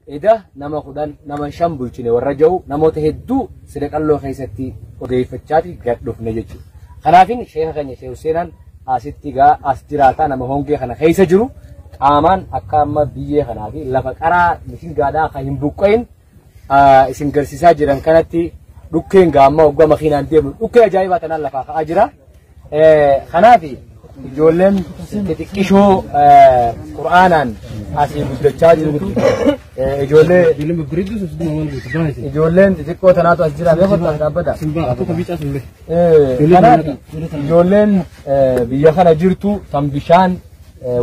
إذا نما خدان نما شامبو يشيني والرجو نما تهدو سرقلو خيستي وقيف الشاتي قدو في نجتو خنافين شيخ خني شيخ سينان أستيجا أستيراتا نما هونجي خنا خيس جرو آمان أكام بيجي خنافي لفكرة مشين قادا خايم بوكين إسنجر سيساجران كانتي لوكين قاما وقام خينان ديم لوكين جايبات أنا لفاق أجرا خنافي جولن تتكشو قرآنا أسيب الدجاج جولن تتكو تناتو أسجرا بيخوت أبدا جولن بيخنا جرتو تم بشان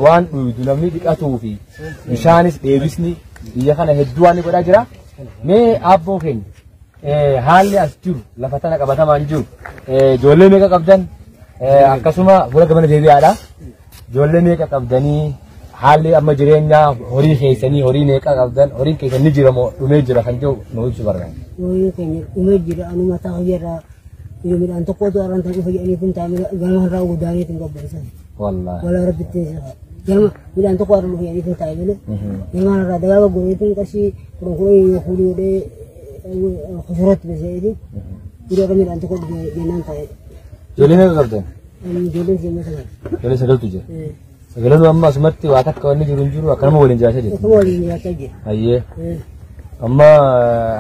وان ويدنمني ديكاتو في بشانس ديبسني بيخنا هدواني قد أجرا مي أبو خين حالي أسجر لفتنا كبتا منجو جولن ميكا قبدن akkasuma fuula gamana deebi'aadha. Ijoollee meeqa qabdanii haalli amma jireenya horii keessanii horii meeqa qabdan horiin keessan ni jira moo dhumee jira kan jiru nu ibsu barbaada. Horii keenya dhumee jira anuma ta'a jirra midhaan tokkotu arraan ta'uu fayyadaniitiin taa'ee gama irraa gudaaniitiin qopheessan. Wallaahi. Walaa rabbitti gama midhaan tokko arraan fayyadaniitiin taa'ee malee gama irraa dagaaba goneetiin qarshii kudhan fuudhee kusurratti beseetiin yeroo midhaan tokko jennaan taa'ee. Ijoollee meeqa qabdan? Ijoollee sagaltu jira. Sagalanuu amma asumatti waa takka wanni jiru hin jiru akkanuma waliin jiraachaa jirti. Akkuma waliin jiraachaa jira. Ayyee. Amma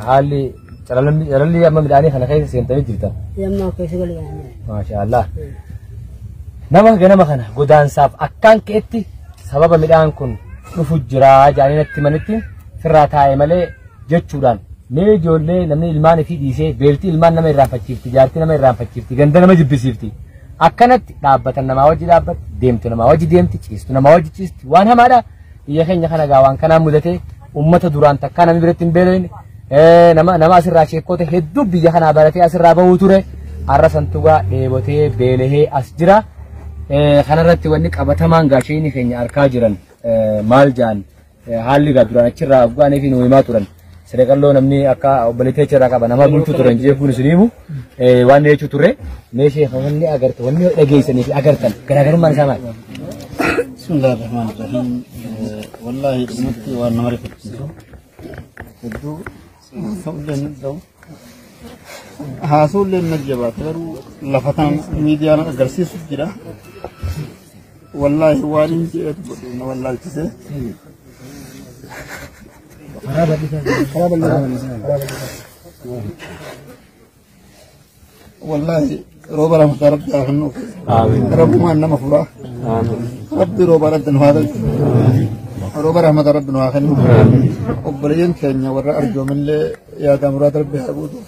haalli calalli amma midhaanii kana keessa seentanii jirta. Amma keessa galee. Maashaallah. Nama ganama kana godaansaaf akkaan ka'etti sababa midhaan kun dhufu jira jaanii natti manitti firraa taa'e malee jechuudhaan. Mee ijoollee namni ilmaan fi dhiisee beelti ilmaan nama irraanfachiifti jaartii nama irraanfachiifti ganda nama jibbisiifti akkanatti dhaabbatan namaa wajji dhaabbatti deemtu namaa wajji deemti ciistu namaa wajji ciisti waan hamaadha biyya keenya kana gaawaan kanaan mudate ummata duraan takkaa namni biratti hin beelin nama asirraa sheekkoota hedduu biyya kanaa baratee asirraa bahuu ture har'a santugaa dheebotee beelehee as jira kanarratti wanni qabatamaan gaasheenii keenya arkaa jiran maal jaan haalli gaa duraan achirraa afgaanee fi nu himaa turan. Siree namni akka obboleettii irraa qaba nama bulchu turan jechuun isiniimu waan jechuu turre meeshee wanni agartan wanni dhageessanii fi agartan garaagarummaan isaa maali? Bismillaahi rahmaani rahiim. Wallaahi dhumatti waan nama rifachiisu hedduu ta'ulleen ta'u haasuulleen najjabaata garuu lafa tan miidiyaan agarsiisu jira. Wallaahi waan hin jedhu godhu na wallaalchise. والله روبا رحمة ربي أخنوك رب ما أنما فراه ربي روبا ردن هذا روبا رحمة ربي أخنوك وبرين كينيا ورا أرجو من لي يا دامرات ربي هاقوتوك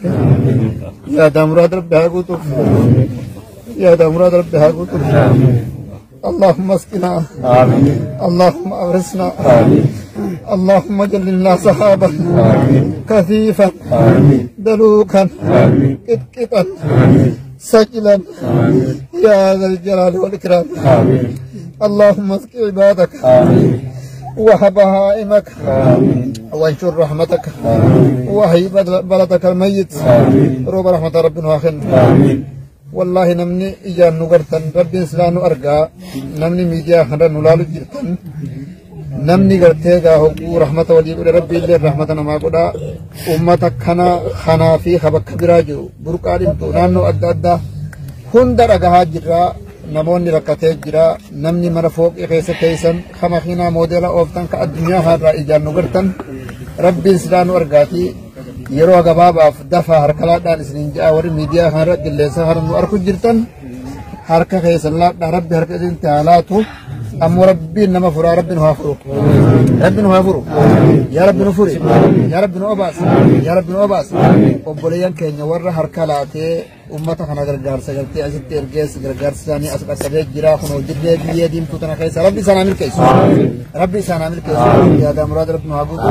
يا دامرات ربي هاقوتوك يا دامرات ربي هاقوتوك اللهم اسقنا آمين اللهم أورثنا آمين اللهم جللنا صحابا كثيفا دلوكا كتكتا سجلا يا ذا الجلال والإكرام اللهم اسق عبادك وهب بهائمك وانشر رحمتك وهي بلدك الميت روب رحمة ربنا واخن والله نمني إجان نغرتن ربي سلانو أرقا نمني ميديا خندر نلالو جرتن نمني غرتيغا حقو رحمة وليب ربي اللي رحمة نما قدا أمتا خنا في خبك براجو برقادم تو نانو أدى أدى هندر أغاها جرا نموني ركتي جرا نمني مرفوق إخيسة كيسن خمخينا موديلا أوفتن كالدنيا هارا إجان نغرتن ربي سلانو أرقاتي yeroo gabaabaaf dafa harkalaadhaan isiniin ja'a warri miidiyaa kanarra qilleensa kana nu arku jirtan harka keessan laadhaa rabbi harka isinitti haa laatu ammoo rabbiin nama furaa rabbi nu haa furu rabbi nu haa furu yaa rabbi nu furi yaa rabbi nu obaas yaa rabbi nu obaas obboleeyyan keenya warra harka laatee ummata kana gargaarsa galtee asitti ergees gargaarsa isaanii as qaqqabee jira kunoo jirree biyyee diimtuu tana keessa rabbi isaanaa milkeessu rabbi isaanaa milkeessu yaa daamuraad rabbi nu haa guutu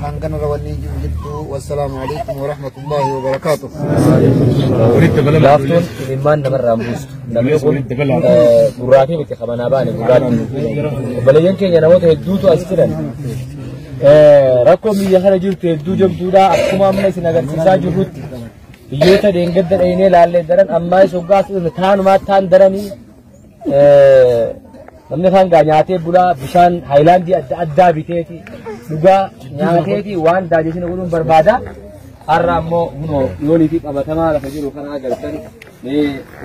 hanganarra wanni jiru jirtu wassalaamu alaikum warahmatullaahi wabarakaatuh. Laaftoon ilmaan namarraa buustu namni kun gurraatii miti qabanaa baane gurraatii obboleeyyan keenya namoota hedduutu as jiran rakkoo biyya kana jirtu hedduu jabduudha akkuma amma isin agarsiisaa jirrutti biyyoota deengadda dhaynee laallee daran ammaa is hoggaas taanumaa taan daranii namni kan gaa nyaatee bulaa bishaan haayilaandii adda addaa biteeti dhugaa nyaateeti waan daajetin godhuun barbaada. Har'a ammoo kunoo yoonii fi qabatamaa lafa jiru kana agartan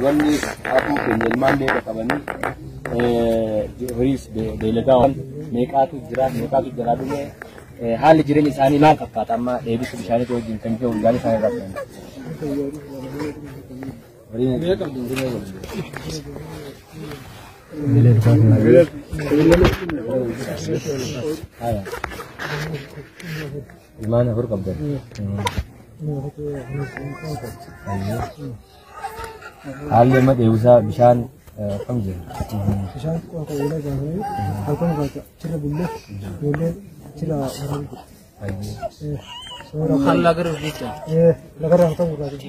wanni haafuu keenya ilmaan meeqa qabanii horiis beeyladaa waan meeqaatu jira dhume haalli jireenya isaanii maal fakkaata amma dheebisu bishaaniitu wajjin kan jiru urgaan isaanii irraa ilmaan afur qabdan. Haalli amma dheebisaa bishaan kam jira? Bishaan kan wala gaafanii halkan baata cira bulle cira waraabuu. Kan lagar hojjechaa. Lagar halkan gurraacha.